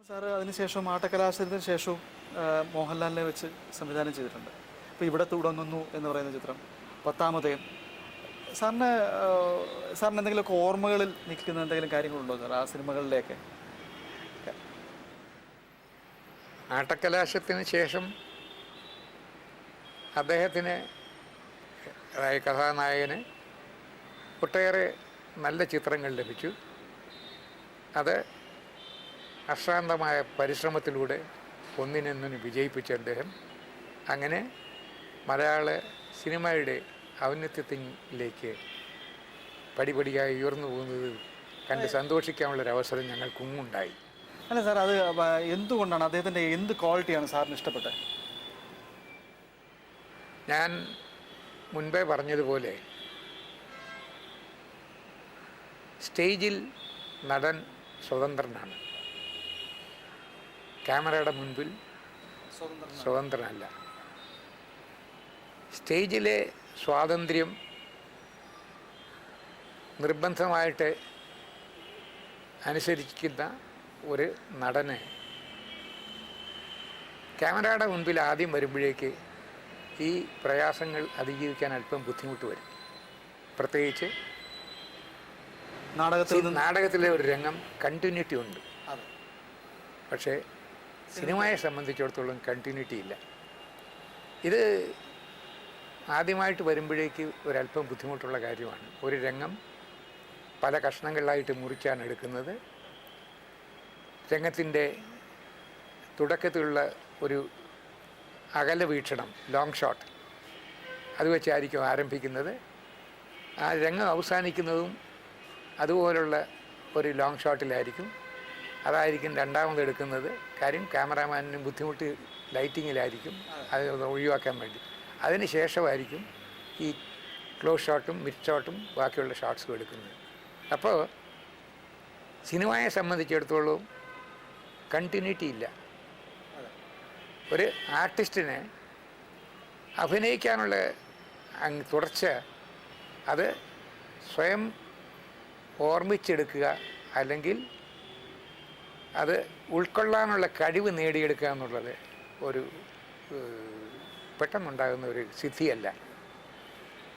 Sir അതിനുശേഷം ആട്ടക്കലാശത്തിന് ശേഷവും മോഹൻലാലിനെ വെച്ച് സംവിധാനം ചെയ്തിട്ടുണ്ട്. ഇപ്പോൾ ഇവിടെ തുടങ്ങുന്നു എന്ന് പറയുന്ന ചിത്രം, പത്താമതയും. സാറിന് സാറിന് എന്തെങ്കിലുമൊക്കെ ഓർമ്മകളിൽ നിൽക്കുന്ന എന്തെങ്കിലും കാര്യങ്ങളുണ്ടോ സാർ ആ സിനിമകളിലേക്ക്? ആട്ടക്കലാശത്തിന് ശേഷം അദ്ദേഹത്തിന്, അതായത് കഥാനായകന്, ഒട്ടേറെ നല്ല ചിത്രങ്ങൾ ലഭിച്ചു. അത് അശ്രാന്തമായ പരിശ്രമത്തിലൂടെ ഒന്നിനൊന്നിന് വിജയിപ്പിച്ച അദ്ദേഹം അങ്ങനെ മലയാള സിനിമയുടെ ഔന്നത്യത്തിലേക്ക് പടിപടിയായി ഉയർന്നു പോകുന്നത് കണ്ട് സന്തോഷിക്കാനുള്ളൊരവസരം ഞങ്ങൾക്കുണ്ടായി. അല്ല സാർ, അത് എന്തുകൊണ്ടാണ്, അദ്ദേഹത്തിൻ്റെ എന്ത് ക്വാളിറ്റിയാണ് സാറിന് ഇഷ്ടപ്പെട്ടത്? ഞാൻ മുൻപേ പറഞ്ഞതുപോലെ സ്റ്റേജിൽ നടൻ സ്വതന്ത്രനാണ്, ക്യാമറയുടെ മുൻപിൽ സ്വതന്ത്രനല്ല. സ്റ്റേജിലെ സ്വാതന്ത്ര്യം നിർബന്ധമായിട്ട് അനുസരിക്കുന്ന ഒരു നടന് ക്യാമറയുടെ മുൻപിൽ ആദ്യം വരുമ്പോഴേക്ക് ഈ പ്രയാസങ്ങൾ അതിജീവിക്കാൻ അല്പം ബുദ്ധിമുട്ട് വരും. പ്രത്യേകിച്ച് നാടകത്തിലെ ഒരു രംഗം കണ്ടിന്യൂറ്റി ഉണ്ട്, പക്ഷേ സിനിമയെ സംബന്ധിച്ചിടത്തോളം കണ്ടിന്യൂറ്റി ഇല്ല. ഇത് ആദ്യമായിട്ട് വരുമ്പോഴേക്ക് ഒരല്പം ബുദ്ധിമുട്ടുള്ള കാര്യമാണ്. ഒരു രംഗം പല കഷ്ണങ്ങളിലായിട്ട് മുറിച്ചാണ് എടുക്കുന്നത്. രംഗത്തിൻ്റെ തുടക്കത്തിലുള്ള ഒരു അകല വീക്ഷണം, ലോങ് ഷോട്ട്, അത് വെച്ചായിരിക്കും ആരംഭിക്കുന്നത്. ആ രംഗം അവസാനിക്കുന്നതും അതുപോലുള്ള ഒരു ലോങ് ഷോട്ടിലായിരിക്കും. അതായിരിക്കും രണ്ടാമത് എടുക്കുന്നത്. കാര്യം ക്യാമറാമാനിന് ബുദ്ധിമുട്ട് ലൈറ്റിങ്ങിലായിരിക്കും, അത് ഒഴിവാക്കാൻ വേണ്ടി. അതിന് ശേഷമായിരിക്കും ഈ ക്ലോസ് ഷോട്ടും മിഡ് ഷോട്ടും ബാക്കിയുള്ള ഷോട്ട്സും എടുക്കുന്നത്. അപ്പോൾ സിനിമയെ സംബന്ധിച്ചിടത്തോളം കണ്ടിന്യൂറ്റി ഇല്ല. ഒരു ആർട്ടിസ്റ്റിന് അഭിനയിക്കാനുള്ള തുടർച്ച അത് സ്വയം ഓർമ്മിച്ചെടുക്കുക, അല്ലെങ്കിൽ അത് ഉൾക്കൊള്ളാനുള്ള കഴിവ് നേടിയെടുക്കുക എന്നുള്ളത് ഒരു പെട്ടെന്നുണ്ടാകുന്ന ഒരു സിദ്ധിയല്ല.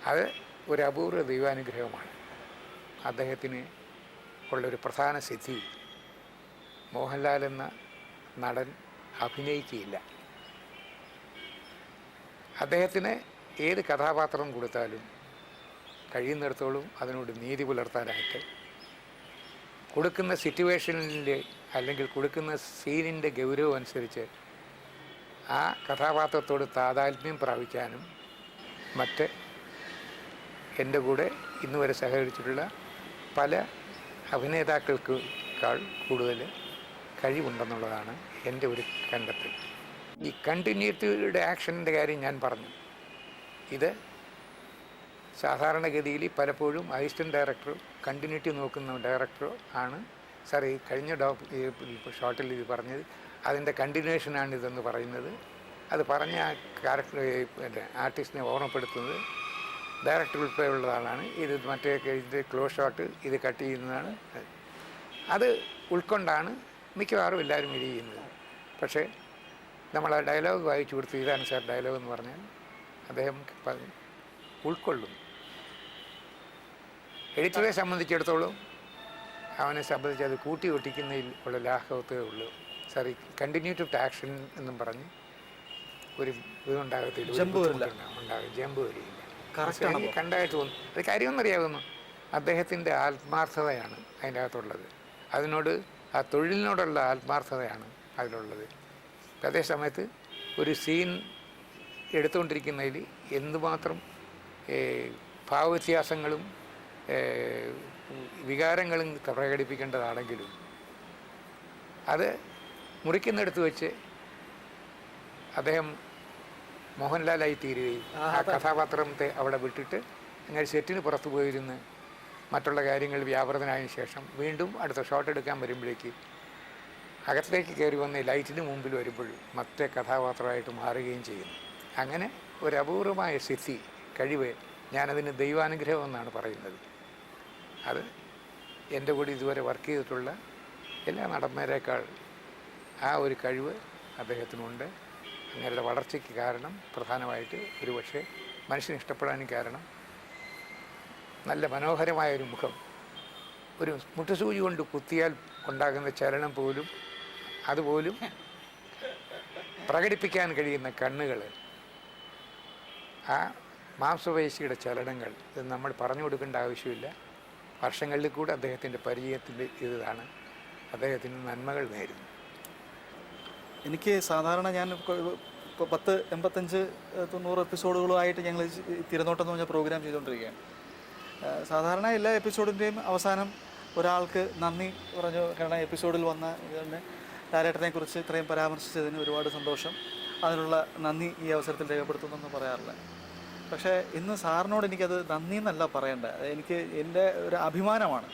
അത് ഒരു അപൂർവ ദൈവാനുഗ്രഹമാണ്. അദ്ദേഹത്തിന് ഉള്ളൊരു പ്രധാന സിദ്ധി, മോഹൻലാൽ എന്ന നടൻ അഭിനയിക്കുകയില്ല. അദ്ദേഹത്തിന് ഏത് കഥാപാത്രം കൊടുത്താലും കഴിയുന്നിടത്തോളം അതിനോട് നീതി പുലർത്താനായിട്ട്, കൊടുക്കുന്ന സിറ്റുവേഷനിലെ അല്ലെങ്കിൽ കൊടുക്കുന്ന സീനിൻ്റെ ഗൗരവം അനുസരിച്ച് ആ കഥാപാത്രത്തോട് താതാത്മ്യം പ്രാപിക്കാനും മറ്റ് എൻ്റെ കൂടെ ഇന്ന് വരെ സഹകരിച്ചിട്ടുള്ള പല അഭിനേതാക്കൾക്കാൾ കൂടുതൽ കഴിവുണ്ടെന്നുള്ളതാണ് എൻ്റെ ഒരു കണ്ടെത്തൽ. ഈ കണ്ടിന്യൂറ്റിയുടെ ആക്ഷൻ്റെ കാര്യം ഞാൻ പറഞ്ഞു. ഇത് സാധാരണഗതിയിൽ പലപ്പോഴും അസിസ്റ്റൻറ്റ് ഡയറക്ടറോ കണ്ടിന്യൂറ്റി നോക്കുന്ന ഡയറക്ടറോ ആണ് സാർ ഈ കഴിഞ്ഞ ഷോട്ടിൽ ഇത് പറഞ്ഞത് അതിൻ്റെ കണ്ടിന്യൂഷനാണിതെന്ന് പറയുന്നത്. അത് പറഞ്ഞ ആ ക്യാരക്ടർ ആർട്ടിസ്റ്റിനെ ഓർമ്മപ്പെടുത്തുന്നത് ഡയറക്ടർ ഉൾപ്പെടെയുള്ള ആളാണ്. ഇത് മറ്റേ ഇത് ക്ലോസ് ഷോട്ട്, ഇത് കട്ട് ചെയ്യുന്നതാണ്. അത് ഉൾക്കൊണ്ടാണ് മിക്കവാറും എല്ലാവരും ഇത് ചെയ്യുന്നത്. പക്ഷേ നമ്മൾ ആ ഡയലോഗ് വായിച്ചു കൊടുത്ത് ഇതാണ് സാർ ഡയലോഗ് എന്ന് പറഞ്ഞാൽ അദ്ദേഹം ഉൾക്കൊള്ളും. എഡിറ്ററെ സംബന്ധിച്ചിടത്തോളം അവനെ സംബന്ധിച്ച് അത് കൂട്ടി ഒട്ടിക്കുന്നതിൽ ഉള്ള ലാഘവത്തേ ഉള്ളൂ. സാർ ഈ കണ്ടിന്യൂറ്റി ഓഫ് ആക്ഷൻ എന്നും പറഞ്ഞ് ഒരു ഇതുണ്ടാകത്തില്ല, ജമ്പ് വരികയില്ല. കണ്ടായിട്ട് തോന്നും. അത് കാര്യമെന്നറിയാവുന്നു, അദ്ദേഹത്തിൻ്റെ ആത്മാർത്ഥതയാണ് അതിൻ്റെ അകത്തുള്ളത്. അതിനോട്, ആ തൊഴിലിനോടുള്ള ആത്മാർത്ഥതയാണ് അതിലുള്ളത്. അതേ സമയത്ത് ഒരു സീൻ എടുത്തുകൊണ്ടിരിക്കുന്നതിൽ എന്തുമാത്രം ഭാവവ്യത്യാസങ്ങളും വികാരങ്ങളും പ്രകടിപ്പിക്കേണ്ടതാണെങ്കിലും അത് മുറിക്കുന്നിടത്ത് വെച്ച് അദ്ദേഹം മോഹൻലാലായി തീരുകയും ആ കഥാപാത്രത്തെ അവിടെ വിട്ടിട്ട് അങ്ങനെ സെറ്റിന് പുറത്തു പോയിരുന്ന് മറ്റുള്ള കാര്യങ്ങൾ വ്യാപൃതനായതിനു ശേഷം വീണ്ടും അടുത്ത ഷോട്ട് എടുക്കാൻ വരുമ്പോഴേക്ക് അകത്തേക്ക് കയറി വന്ന് ലൈറ്റിന് മുമ്പിൽ വരുമ്പോൾ മറ്റേ കഥാപാത്രമായിട്ട് മാറുകയും ചെയ്യുന്നു. അങ്ങനെ ഒരു അപൂർവമായ സിദ്ധി, കഴിവ്, ഞാനതിന് ദൈവാനുഗ്രഹം എന്നാണ് പറയുന്നത്. അത് എൻ്റെ കൂടെ ഇതുവരെ വർക്ക് ചെയ്തിട്ടുള്ള എല്ലാ നടന്മാരേക്കാൾ ആ ഒരു കഴിവ് അദ്ദേഹത്തിനുണ്ട്. അങ്ങനെയുള്ള വളർച്ചയ്ക്ക് കാരണം പ്രധാനമായിട്ട് ഒരുപക്ഷെ മനുഷ്യന് ഇഷ്ടപ്പെടാനും കാരണം നല്ല മനോഹരമായൊരു മുഖം, ഒരു മുട്ടുസൂചി കൊണ്ട് കുത്തിയാൽ ഉണ്ടാകുന്ന ചലനം പോലും അതുപോലും പ്രകടിപ്പിക്കാൻ കഴിയുന്ന കണ്ണുകൾ, ആ മാംസപേശിയുടെ ചലനങ്ങൾ, ഇത് നമ്മൾ പറഞ്ഞു കൊടുക്കേണ്ട ആവശ്യമില്ല. വർഷങ്ങളിൽ കൂടെ അദ്ദേഹത്തിൻ്റെ പരിചയത്തിൻ്റെ ഇതാണ്. അദ്ദേഹത്തിന് നന്മകൾ നേരുന്നു. എനിക്ക് സാധാരണ ഞാൻ ഇപ്പോൾ 10, 85, 90 എപ്പിസോഡുകളുമായിട്ട് ഞങ്ങൾ തിരനോട്ടം എന്ന് പറഞ്ഞ പ്രോഗ്രാം ചെയ്തുകൊണ്ടിരിക്കുകയാണ്. സാധാരണ എല്ലാ എപ്പിസോഡിൻ്റെയും അവസാനം ഒരാൾക്ക് നന്ദി പറഞ്ഞു. കാരണം എപ്പിസോഡിൽ വന്ന ഇതിനെ ലാലേട്ടനെ കുറിച്ച് ഇത്രയും പരാമർശിച്ചതിന് ഒരുപാട് സന്തോഷം, അതിനുള്ള നന്ദി ഈ അവസരത്തിൽ രേഖപ്പെടുത്തുന്നെന്ന് പറയാറില്ല. പക്ഷേ ഇന്ന് സാറിനോട് എനിക്കത് നന്ദി എന്നല്ല പറയേണ്ടത്, എനിക്ക് എൻ്റെ ഒരു അഭിമാനമാണ്.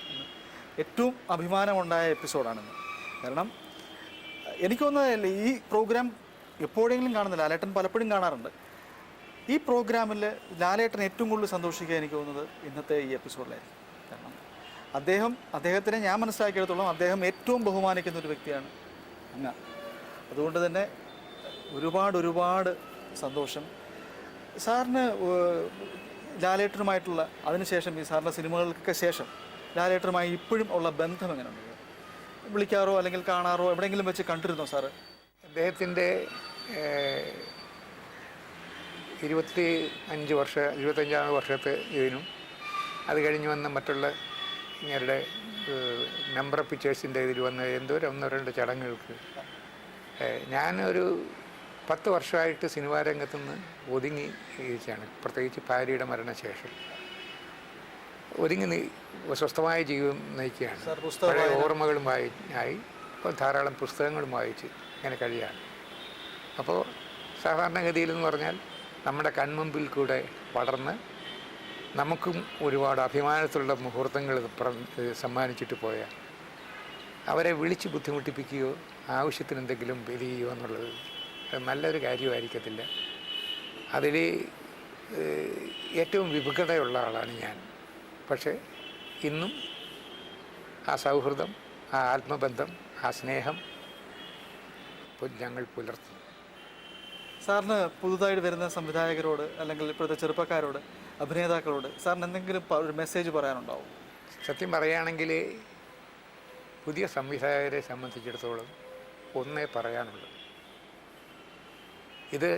ഏറ്റവും അഭിമാനമുണ്ടായ എപ്പിസോഡാണിന്ന്. കാരണം എനിക്കൊന്ന് ഈ പ്രോഗ്രാം എപ്പോഴെങ്കിലും കാണുന്നില്ല, ലാലേട്ടൻ പലപ്പോഴും കാണാറുണ്ട്. ഈ പ്രോഗ്രാമിൽ ലാലേട്ടൻ ഏറ്റവും കൂടുതൽ സന്തോഷിക്കുക എനിക്ക് തോന്നുന്നത് ഇന്നത്തെ ഈ എപ്പിസോഡിലായിരിക്കും. കാരണം അദ്ദേഹത്തിനെ ഞാൻ മനസ്സിലാക്കിയെടുത്തോളം അദ്ദേഹം ഏറ്റവും ബഹുമാനിക്കുന്ന ഒരു വ്യക്തിയാണ് അങ്ങ്. അതുകൊണ്ട് തന്നെ ഒരുപാട് സന്തോഷം. സാറിന് ലാലേട്ടനുമായിട്ടുള്ള അതിനുശേഷം ഈ സാറിൻ്റെ സിനിമകൾക്കൊക്കെ ശേഷം ലാലേട്ടനുമായി ഇപ്പോഴും ഉള്ള ബന്ധം എങ്ങനെയുണ്ട്? വിളിക്കാറോ അല്ലെങ്കിൽ കാണാറോ എവിടെയെങ്കിലും വെച്ച് കണ്ടിരുന്നോ സാറ്? അദ്ദേഹത്തിൻ്റെ 25 വർഷത്തെ ഇതിനും അത് കഴിഞ്ഞ് വന്ന മറ്റുള്ള ഇങ്ങരുടെ നമ്പർ ഓഫ് പിക്ചേഴ്സിൻ്റെ ഇതിൽ വന്ന എന്തോ 1-2 ചടങ്ങുകൾക്ക് ഞാനൊരു 10 വർഷമായിട്ട് സിനിമാ രംഗത്തുനിന്ന് ഒതുങ്ങി ഇരിക്കുകയാണ്. പ്രത്യേകിച്ച് ഭാര്യയുടെ മരണശേഷം ഒതുങ്ങി സ്വസ്ഥമായ ജീവിതം നയിക്കുകയാണ്. പഴയ ഓർമ്മകളും ആയി ഇപ്പോൾ ധാരാളം പുസ്തകങ്ങളും വായിച്ച് ഇങ്ങനെ കഴിയാണ്. അപ്പോൾ സാധാരണഗതിയിലെന്ന് പറഞ്ഞാൽ നമ്മുടെ കൺമുമ്പിൽ കൂടെ വളർന്ന് നമുക്കും ഒരുപാട് അഭിമാനത്തിലുള്ള മുഹൂർത്തങ്ങൾ സമ്മാനിച്ചിട്ട് പോയാൽ അവരെ വിളിച്ച് ബുദ്ധിമുട്ടിപ്പിക്കുകയോ ആവശ്യത്തിന് എന്തെങ്കിലും വരികയോ എന്നുള്ളത് നല്ലൊരു കാര്യമായിരിക്കത്തില്ല. അതിൽ ഏറ്റവും വിമുഖതയുള്ള ആളാണ് ഞാൻ. പക്ഷേ ഇന്നും ആ സൗഹൃദം, ആ ആത്മബന്ധം, ആ സ്നേഹം ഞങ്ങൾ പുലർത്തുന്നു. സാറിന് പുതുതായിട്ട് വരുന്ന സംവിധായകരോട് അല്ലെങ്കിൽ ഇപ്പോഴത്തെ ചെറുപ്പക്കാരോട്, അഭിനേതാക്കളോട് സാറിന് എന്തെങ്കിലും ഒരു മെസ്സേജ് പറയാനുണ്ടാവും? സത്യം പറയുകയാണെങ്കിൽ പുതിയ സംവിധായകരെ സംബന്ധിച്ചിടത്തോളം ഒന്നേ പറയാനുള്ളൂ, ഇത്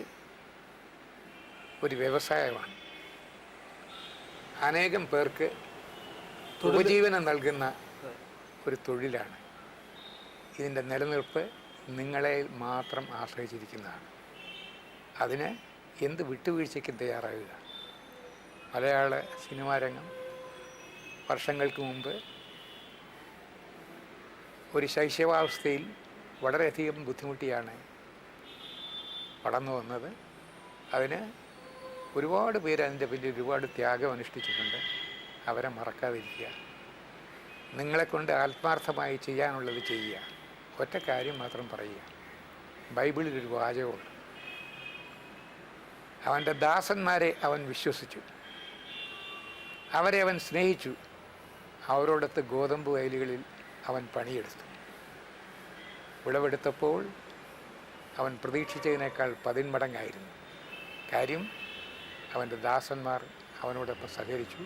ഒരു വ്യവസായമാണ്. അനേകം പേർക്ക് ഉപജീവനം നൽകുന്ന ഒരു തൊഴിലാണ്. ഇതിൻ്റെ നിലനിൽപ്പ് നിങ്ങളെ മാത്രം ആശ്രയിച്ചിരിക്കുന്നതാണ്. അതിന് എന്ത് വിട്ടുവീഴ്ചയ്ക്കും തയ്യാറാകുക. മലയാള സിനിമാ രംഗം വർഷങ്ങൾക്ക് മുമ്പ് ഒരു ശൈശവാവസ്ഥയിൽ വളരെയധികം ബുദ്ധിമുട്ടിയാണ് വളർന്നു വന്നത്. അതിന് ഒരുപാട് പേര് അതിൻ്റെ പിന്നിൽ ഒരുപാട് ത്യാഗം അനുഷ്ഠിച്ചിട്ടുണ്ട്. അവരെ മറക്കാതിരിക്കുക. നിങ്ങളെക്കൊണ്ട് ആത്മാർത്ഥമായി ചെയ്യാനുള്ളത് ചെയ്യുക. ഒറ്റ കാര്യം മാത്രം പറയുക. ബൈബിളിലൊരു വാചകമുണ്ട്, അവൻ്റെ ദാസന്മാരെ അവൻ വിശ്വസിച്ചു, അവരെ അവൻ സ്നേഹിച്ചു, അവരോടൊത്ത് ഗോതമ്പ് വയലുകളിൽ അവൻ പണിയെടുത്തു. വിളവെടുത്തപ്പോൾ അവൻ പ്രതീക്ഷിച്ചതിനേക്കാൾ 10 മടങ്ങായിരുന്നു. കാര്യം അവൻ്റെ ദാസന്മാർ അവനോടൊപ്പം സഹകരിച്ചു,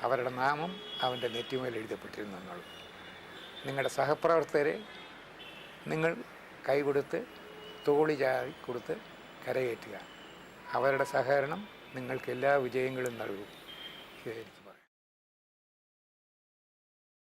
അവരുടെ നാമം അവൻ്റെ നെറ്റിമേൽ എഴുതപ്പെട്ടിരുന്നു എന്നുള്ളത്. നിങ്ങളുടെ സഹപ്രവർത്തകരെ നിങ്ങൾ കൈകൊടുത്ത് തോളി ചാരി കൊടുത്ത് കരകയറ്റുക. അവരുടെ സഹകരണം നിങ്ങൾക്ക് എല്ലാ വിജയങ്ങളും നൽകും. ഇതായിരിക്കും.